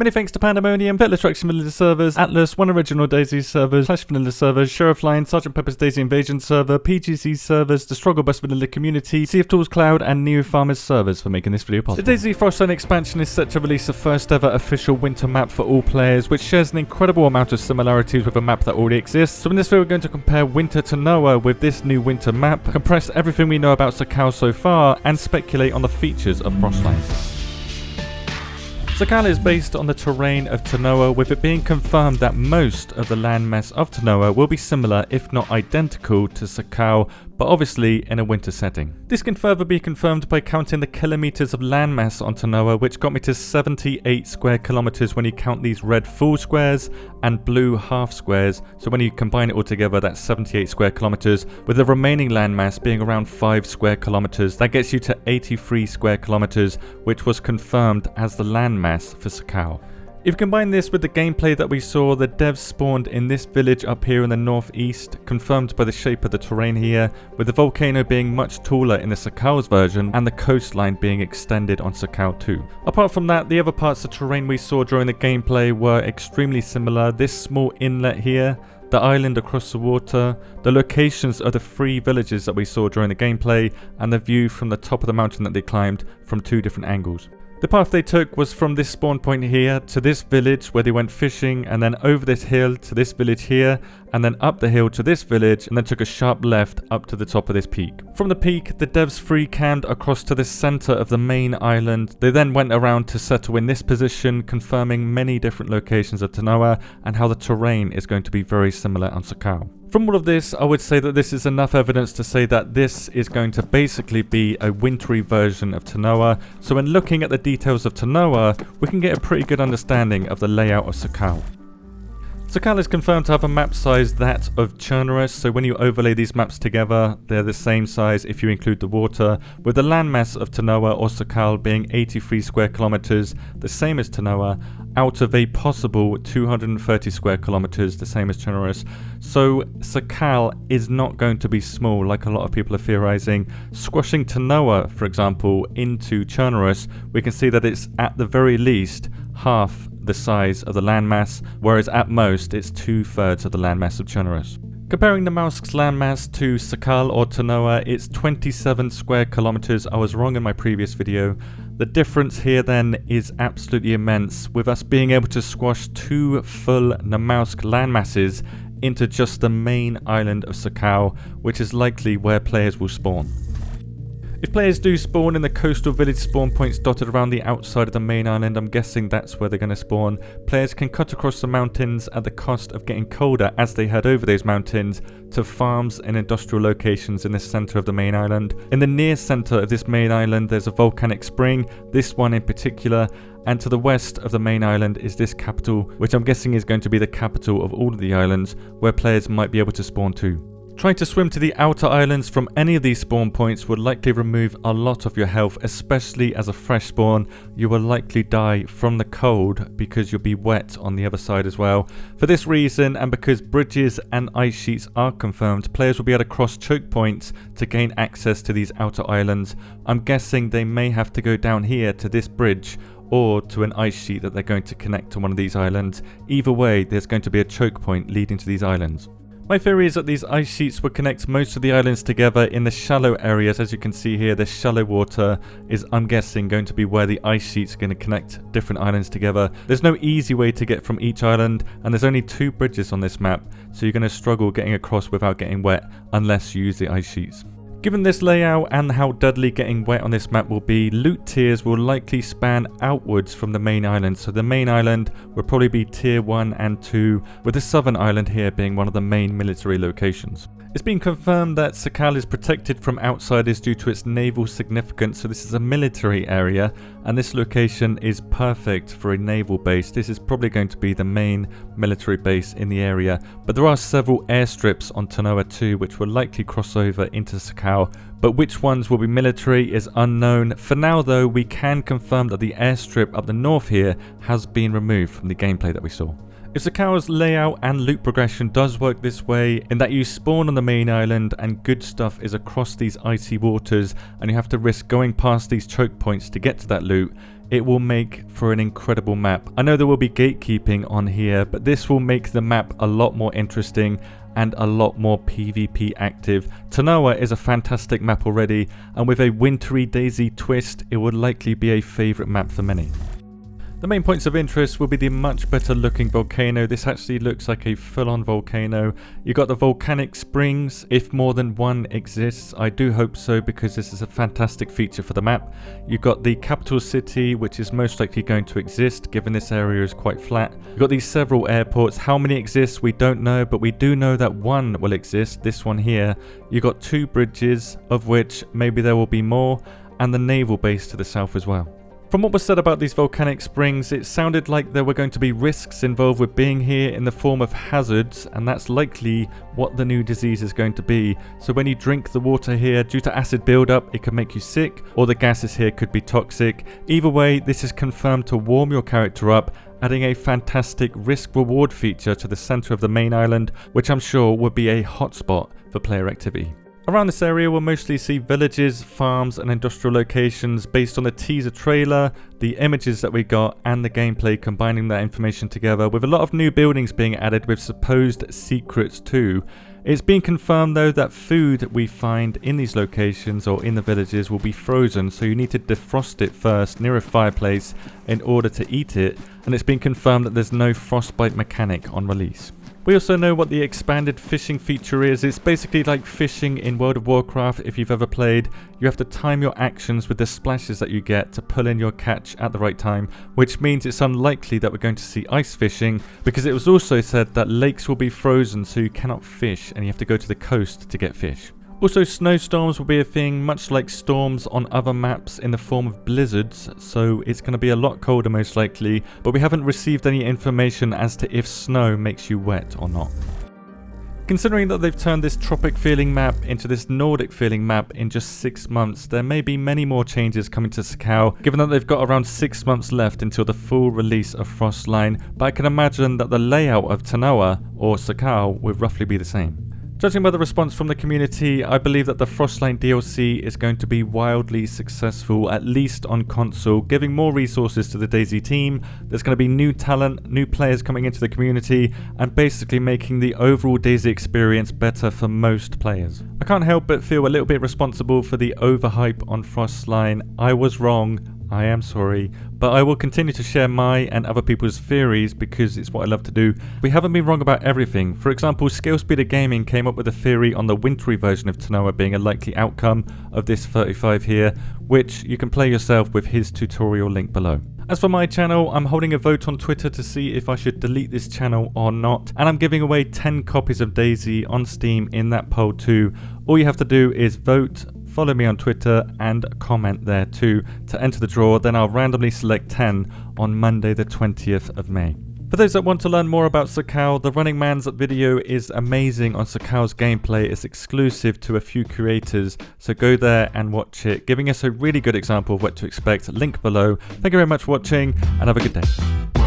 Many thanks to Pandemonium, Vetletraction Vanilla servers, Atlas, One Original DayZ servers, Clash Vanilla servers, Sheriff Line, Sgt. Pepper's DayZ Invasion server, PGC servers, the Struggle Bus Vanilla community, Sea of Tools Cloud, and Neo Farmers servers for making this video possible. The DayZ Frostline expansion is set to release the first ever official winter map for all players, which shares an incredible amount of similarities with a map that already exists. So in this video we're going to compare Winter Tanoa with this new winter map, compress everything we know about Sakhal so far, and speculate on the features of Frostline. Sakhal is based on the terrain of Tanoa, with it being confirmed that most of the landmass of Tanoa will be similar, if not identical, to Sakhal, but obviously in a winter setting. This can further be confirmed by counting the kilometers of landmass on Tanoa, which got me to 78 square kilometers when you count these red full squares and blue half squares. So when you combine it all together, that's 78 square kilometers, with the remaining landmass being around 5 square kilometers. That gets you to 83 square kilometers, which was confirmed as the landmass for Sakhal. If you combine this with the gameplay that we saw, the devs spawned in this village up here in the northeast, confirmed by the shape of the terrain here, with the volcano being much taller in the Sakhal's version and the coastline being extended on Sakhal too. Apart from that, the other parts of terrain we saw during the gameplay were extremely similar. This small inlet here, the island across the water, the locations of the 3 villages that we saw during the gameplay, and the view from the top of the mountain that they climbed from 2 different angles. The path they took was from this spawn point here to this village where they went fishing, and then over this hill to this village here, and then up the hill to this village, and then took a sharp left up to the top of this peak. From the peak, the devs free cammed across to the center of the main island. They then went around to settle in this position, confirming many different locations of Tanoa and how the terrain is going to be very similar on Sakhal. From all of this, I would say that this is enough evidence to say that this is going to basically be a wintry version of Tanoa. So when looking at the details of Tanoa, we can get a pretty good understanding of the layout of Sakhal. Sakhal is confirmed to have a map size that of Chernobyl, so when you overlay these maps together, they're the same size if you include the water, with the landmass of Tanoa or Sakhal being 83 square kilometers, the same as Tanoa, out of a possible 230 square kilometers, the same as Chernobyl. So Sakhal is not going to be small like a lot of people are theorizing. Squashing Tanoa, for example, into Chernobyl, we can see that it's at the very least half the size of the landmass, whereas at most it's 2/3 of the landmass of Chernobyl. Comparing the Mausk's landmass to Sakhal or Tanoa, it's 27 square kilometers. I was wrong in my previous video. The difference here then is absolutely immense, with us being able to squash 2 full Mausk landmasses into just the main island of Sakhal, which is likely where players will spawn. If players do spawn in the coastal village spawn points dotted around the outside of the main island, I'm guessing that's where they're going to spawn. Players can cut across the mountains at the cost of getting colder as they head over those mountains to farms and industrial locations in the centre of the main island. In the near centre of this main island there's a volcanic spring, this one in particular, and to the west of the main island is this capital, which I'm guessing is going to be the capital of all of the islands, where players might be able to spawn to. Trying to swim to the outer islands from any of these spawn points would likely remove a lot of your health, especially as a fresh spawn. You will likely die from the cold because you'll be wet on the other side as well. For this reason, and because bridges and ice sheets are confirmed, players will be able to cross choke points to gain access to these outer islands. I'm guessing they may have to go down here to this bridge or to an ice sheet that they're going to connect to one of these islands. Either way, there's going to be a choke point leading to these islands. My theory is that these ice sheets will connect most of the islands together in the shallow areas. As you can see here, the shallow water is, I'm guessing, going to be where the ice sheets are going to connect different islands together. There's no easy way to get from each island, and there's only 2 bridges on this map, so you're going to struggle getting across without getting wet unless you use the ice sheets. Given this layout and how deadly getting wet on this map will be, loot tiers will likely span outwards from the main island. So the main island will probably be tier 1 and 2, with the southern island here being one of the main military locations. It's been confirmed that Sakhal is protected from outsiders due to its naval significance, so this is a military area, and this location is perfect for a naval base. This is probably going to be the main military base in the area, but there are several airstrips on Tanoa too, which will likely cross over into Sakhal, but which ones will be military is unknown. For now though, we can confirm that the airstrip up the north here has been removed from the gameplay that we saw. If Sakhal's layout and loot progression does work this way, in that you spawn on the main island and good stuff is across these icy waters and you have to risk going past these choke points to get to that loot, it will make for an incredible map. I know there will be gatekeeping on here, but this will make the map a lot more interesting and a lot more PvP active. Tanoa is a fantastic map already, and with a wintry DayZ twist, it would likely be a favourite map for many. The main points of interest will be the much better looking volcano. This actually looks like a full-on volcano. You got the volcanic springs, if more than one exists. I do hope so, because this is a fantastic feature for the map. You've got the capital city, which is most likely going to exist, given this area is quite flat. You've got these several airports. How many exist, we don't know, but we do know that one will exist, this one here. You've got 2 bridges, of which maybe there will be more, and the naval base to the south as well. From what was said about these volcanic springs, it sounded like there were going to be risks involved with being here in the form of hazards, and that's likely what the new disease is going to be. So when you drink the water here, due to acid buildup, it could make you sick, or the gases here could be toxic. Either way, this is confirmed to warm your character up, adding a fantastic risk-reward feature to the centre of the main island, which I'm sure would be a hotspot for player activity. Around this area we'll mostly see villages, farms and industrial locations based on the teaser trailer, the images that we got and the gameplay, combining that information together, with a lot of new buildings being added with supposed secrets too. It's been confirmed though that food we find in these locations or in the villages will be frozen, so you need to defrost it first near a fireplace in order to eat it, and it's been confirmed that there's no frostbite mechanic on release. We also know what the expanded fishing feature is. It's basically like fishing in World of Warcraft if you've ever played. You have to time your actions with the splashes that you get to pull in your catch at the right time, which means it's unlikely that we're going to see ice fishing, because it was also said that lakes will be frozen so you cannot fish and you have to go to the coast to get fish. Also, snowstorms will be a thing, much like storms on other maps in the form of blizzards, so it's going to be a lot colder most likely, but we haven't received any information as to if snow makes you wet or not. Considering that they've turned this tropic feeling map into this Nordic feeling map in just 6 months, there may be many more changes coming to Sakhal, given that they've got around 6 months left until the full release of Frostline, but I can imagine that the layout of Tanoa or Sakhal will roughly be the same. Judging by the response from the community, I believe that the Frostline DLC is going to be wildly successful, at least on console, giving more resources to the DayZ team. There's going to be new talent, new players coming into the community, and basically making the overall DayZ experience better for most players. I can't help but feel a little bit responsible for the overhype on Frostline. I was wrong. I am sorry, but I will continue to share my and other people's theories because it's what I love to do. We haven't been wrong about everything. For example, Skillspeeder Gaming came up with a theory on the wintry version of Tanoa being a likely outcome of this 35 here, which you can play yourself with his tutorial link below. As for my channel, I'm holding a vote on Twitter to see if I should delete this channel or not, and I'm giving away 10 copies of DayZ on Steam in that poll too. All you have to do is vote, follow me on Twitter and comment there too to enter the draw, then I'll randomly select 10 on Monday the 20th of May. For those that want to learn more about Sakhal, the Running Man's video is amazing on Sakhal's gameplay. It's exclusive to a few creators, so go there and watch it, giving us a really good example of what to expect. Link below. Thank you very much for watching and have a good day.